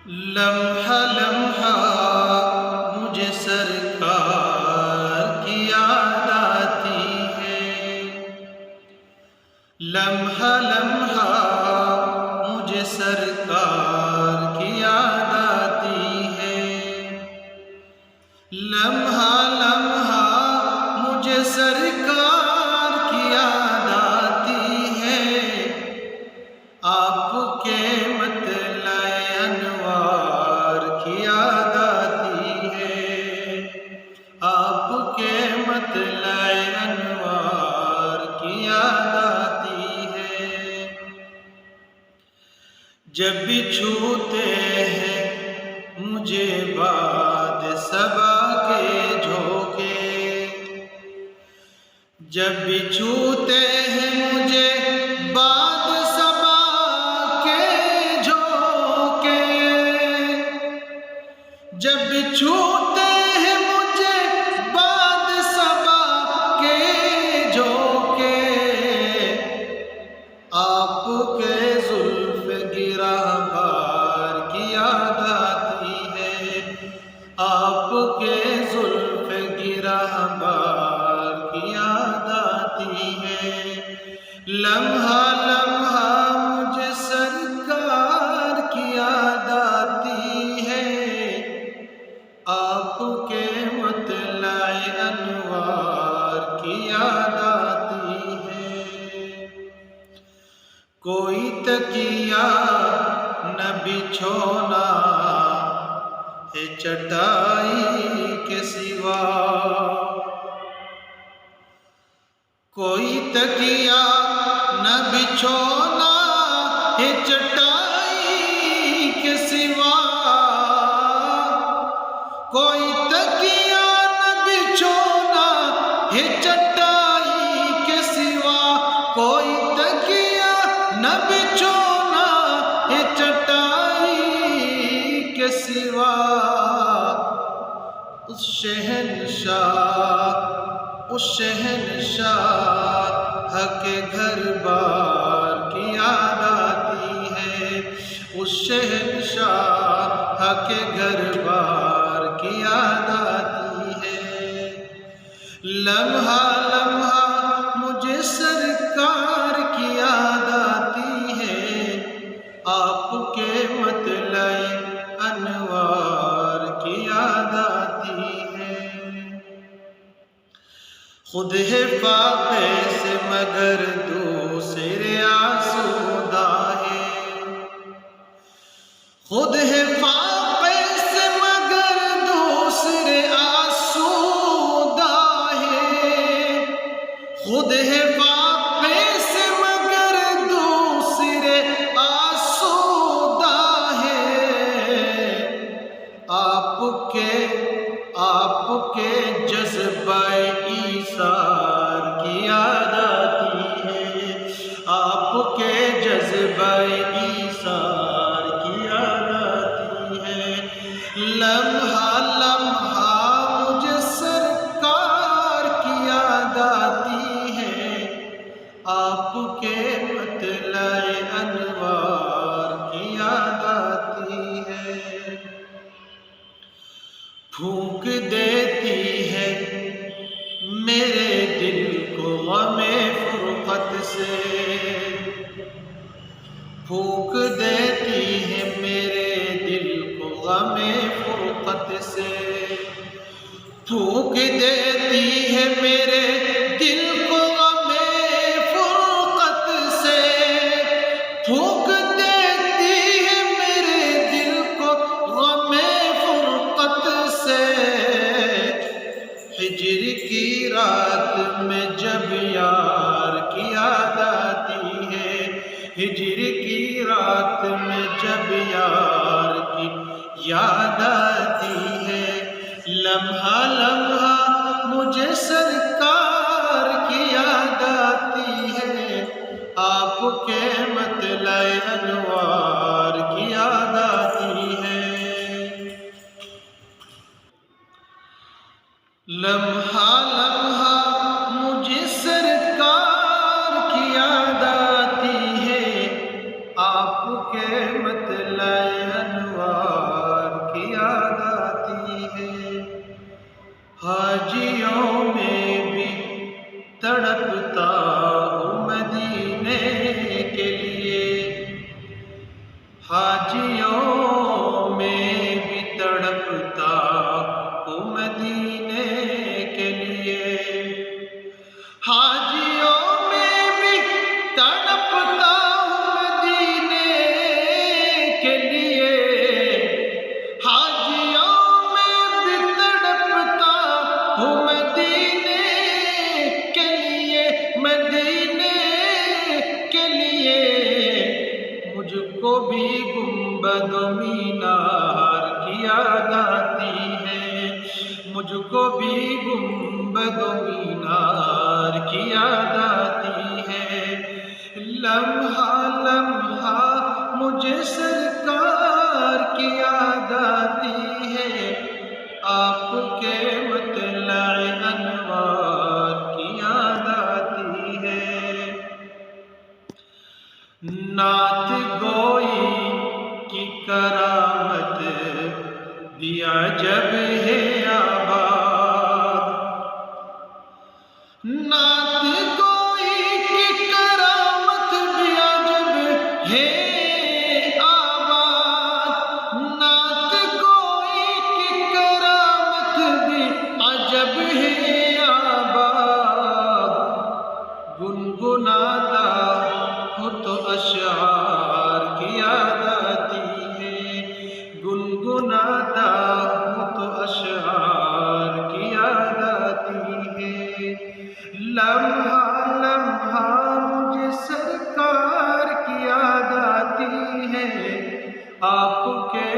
لمحہ لمحہ مجھے سرکار کی یاد آتی ہے، لمحہ لمحہ مجھے سرکار کی یاد آتی ہے، لمحہ لمحہ مجھے سرکار کی یاد آتی ہے، آپ کے مطلع انوار کی یاد آتی ہے، آپ کے مطلع انوار کی یاد آتی ہے، جب بھی چھوتے ہیں مجھے باد صبا کے جھونکے، جب بھی چھوتے ہیں مجھے باد صبا کے جھونکے، جب بھی چھوتے ہیں مجھے باد صبا کے جھونکے، آپ کے زلف گرہ بار کی یاد آتی ہے، آپ کے زلف گرہ بار کی یاد آتی ہے، لمحہ لمحہ مجھے سرکار کی یاد آتی ہے، آپ کے مطلع انوار کی یاد آتی ہے، کوئی تکیہ نہ بچھونا ہے چٹائی کے سوا، کوئی تکیہ نہ بچھونا ہے چٹائی کے سوا، کوئی تکیہ نہ بچھونا ہے چٹائی کے سوا، کوئی تکیہ نہ بچھونا ہے چٹائی کے سوا، اس شہنشاہ کے گھر بار کی یاد آتی ہے، اس شہنشاہ کے گھر بار کی یاد آتی ہے، لمحہ لمحہ مجھے سرکار کی یاد آتی ہے، آپ کے مطلع انوار کی یاد آتی ہے، خود ہے فاقے سے مگر دوسرے آسودہ ہے، خود ہے فاقے سے مگر دوسرے آسودہ ہے، خود ہے فاقے سے مگر دوسرے آسودہ ہے، آپ کے جذبہ ایثار کی یاد آتی ہے، آپ کے جذبہ ایثار کی یاد آتی ہے، لمحہ لمحہ مجھے سرکار کی یاد آتی ہے، آپ کے مطلع انوار کی یاد آتی ہے، پھونک دیتی ہے میرے دل کو غم فرقت سے، پھونک دیتی ہے میرے دل کو غم فرقت سے، پھونک دیتی ہے میرے دل کو غم فرقت سے، پھونک دیتی ہے میرے دل کو غم فرقت سے، ہجر کی رات میں جب یار کی یاد آتی ہے، ہجر کی رات میں جب یار کی یاد آتی ہے، لمحہ لمحہ مجھے سرکار کی یاد آتی ہے، آپ کے مطلع انوار کی یاد آتی ہے، لمحہ لمحہ مجھے سرکار کی یاد آتی ہے، آپ کے مطلع انوار حاجیوں میں بھی تڑپتا ہوں مدینے کے لیے، حاجیوں میں بھی تڑپتا ہوں مدینے کے لیے، حاجیوں میں بھی تڑپتا ہوں مدینے کے لیے، مدینے کے لیے۔ مجھ کو بھی گنبد و مینار کی یاد آتی ہے، مجھ کو بھی گنبد و مینار کی یاد آتی ہے، لمحہ لمحہ مجھے سرکار کی یاد آتی ہے، آپ کے مطلع انوار کی یاد آتی ہے۔ نعت گوئی کی کرامت دیا جب ہے آباد، نعت گوئی کی کرامت دیا جب ہے آباد، نعت گوئی کی کرامت بھی عجب ہے آباد، گنگناتا ہو تو اشعار کی یاد آتی ہے، گنگناتا ہو تو اشعار کی یاد آتی ہے، لمحہ لمحہ مجھے سرکار کی یاد آتی ہے، آپ کے